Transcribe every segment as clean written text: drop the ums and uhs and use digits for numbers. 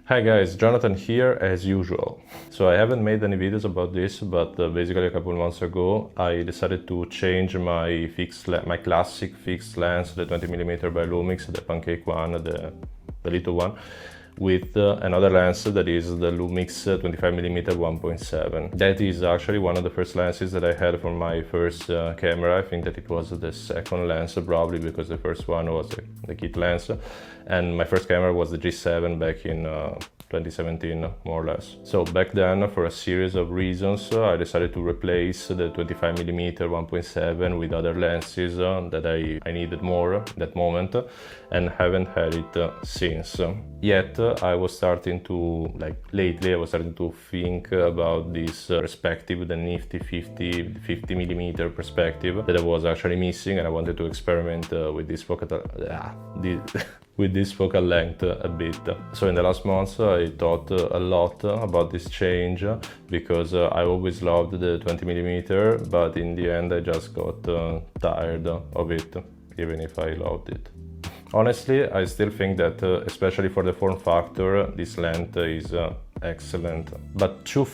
Hi guys, Jonathan here as usual. So I haven't made any videos about this, but basically a couple months ago I decided to change my my classic fixed lens, the 20mm by Lumix, the pancake one, the little one, with another lens that is the Lumix 25mm 1.7. That is actually one of the first lenses that I had for my first camera. I think that it was the second lens probably, because the first one was the kit lens, and my first camera was the G7 back in 2017, more or less. So back then, for a series of reasons, I decided to replace the 25mm 1.7 with other lenses that I needed more at that moment, and haven't had it since. Yet I was starting to, lately I was starting to think about this perspective, the nifty 50mm perspective that I was actually missing, and I wanted to experiment with this with this focal length a bit. So in the last months I thought a lot about this change, because I always loved the 20mm, but in the end I just got tired of it, even if I loved it. Honestly, I still think that, especially for the form factor, this length is excellent. But two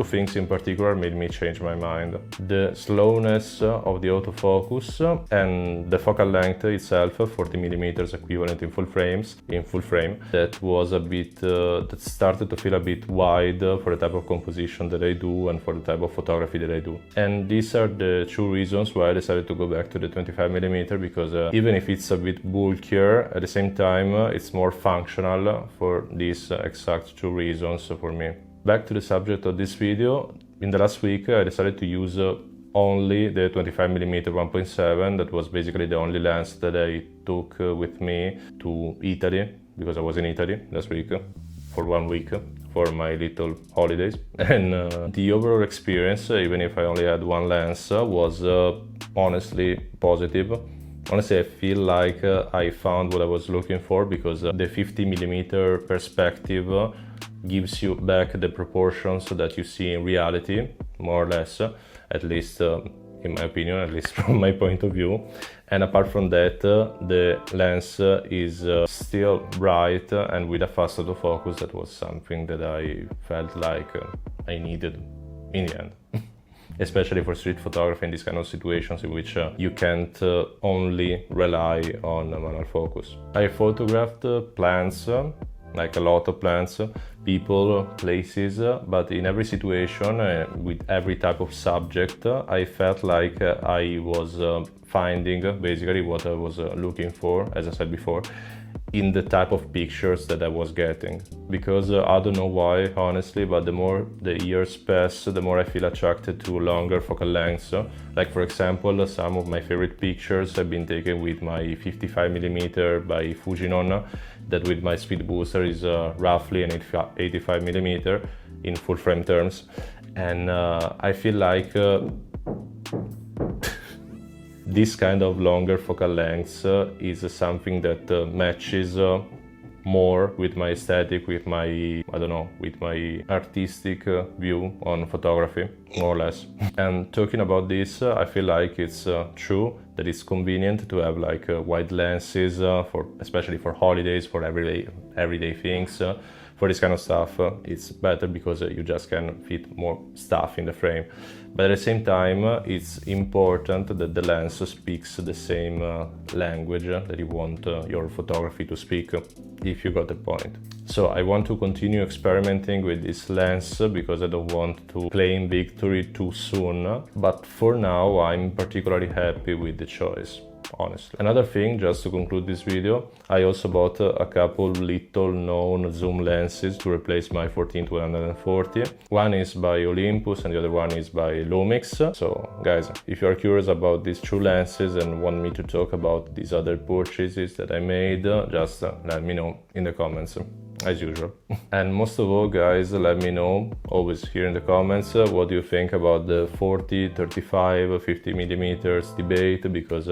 things in particular made me change my mind. The slowness of the autofocus and the focal length itself, 40mm equivalent in full frame, that was a bit, that started to feel a bit wide for the type of composition that I do and for the type of photography that I do. And these are the two reasons why I decided to go back to the 25mm, because even if it's a bit bulkier, at the same time it's more functional for these exact two reasons for me. Back to the subject of this video, in the last week I decided to use only the 25mm 1.7. That was basically the only lens that I took with me to Italy, because I was in Italy last week for 1 week for my little holidays. And the overall experience, even if I only had one lens, was honestly positive. Honestly, I feel like I found what I was looking for, because the 50mm perspective gives you back the proportions that you see in reality, more or less, at least in my opinion, at least from my point of view. And apart from that, the lens is still bright and with a fast autofocus. That was something that I felt like I needed in the end. Especially for street photography in these kind of situations in which you can't only rely on manual focus. I photographed plants, like a lot of plants, people, places, but in every situation, with every type of subject, I felt like I was finding basically what I was looking for, as I said before, in the type of pictures that I was getting. Because I don't know why, honestly, but the more the years pass, the more I feel attracted to longer focal lengths. Like, for example, some of my favorite pictures have been taken with my 55mm by Fujinon, that with my speed booster is roughly an 85mm in full frame terms. And I feel like this kind of longer focal lengths is something that matches more with my aesthetic, with my, I don't know, with my artistic view on photography, more or less. And talking about this, I feel like it's true that it's convenient to have like wide lenses, especially for holidays, for everyday things. For this kind of stuff, it's better because you just can fit more stuff in the frame. But at the same time, it's important that the lens speaks the same language that you want your photography to speak, if you got the point. So I want to continue experimenting with this lens, because I don't want to claim victory too soon. But for now, I'm particularly happy with the choice, honestly. Another thing, just to conclude this video, I also bought a couple little known zoom lenses to replace my 14-140. One is by Olympus and the other one is by Lumix. So guys, if you are curious about these two lenses and want me to talk about these other purchases that I made, just let me know in the comments, as usual. And most of all, guys, let me know, always here in the comments, what do you think about the 40, 35, 50mm debate, because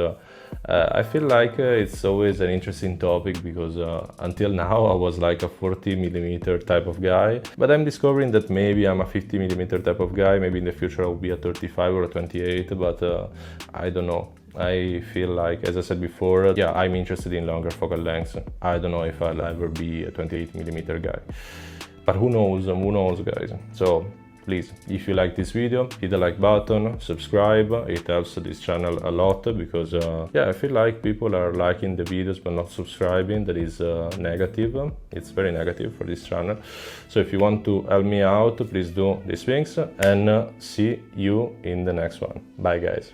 I feel like it's always an interesting topic, because until now I was like a 40mm type of guy, but I'm discovering that maybe I'm a 50mm type of guy. Maybe in the future I'll be a 35 or a 28, but I don't know. I feel like, as I said before, yeah, I'm interested in longer focal lengths. I don't know if I'll ever be a 28mm guy, but who knows guys. So please, if you like this video, hit the like button, subscribe. It helps this channel a lot because yeah, I feel like people are liking the videos but not subscribing. That is negative. It's very negative for this channel. So if you want to help me out, please do these things, and see you in the next one. Bye guys.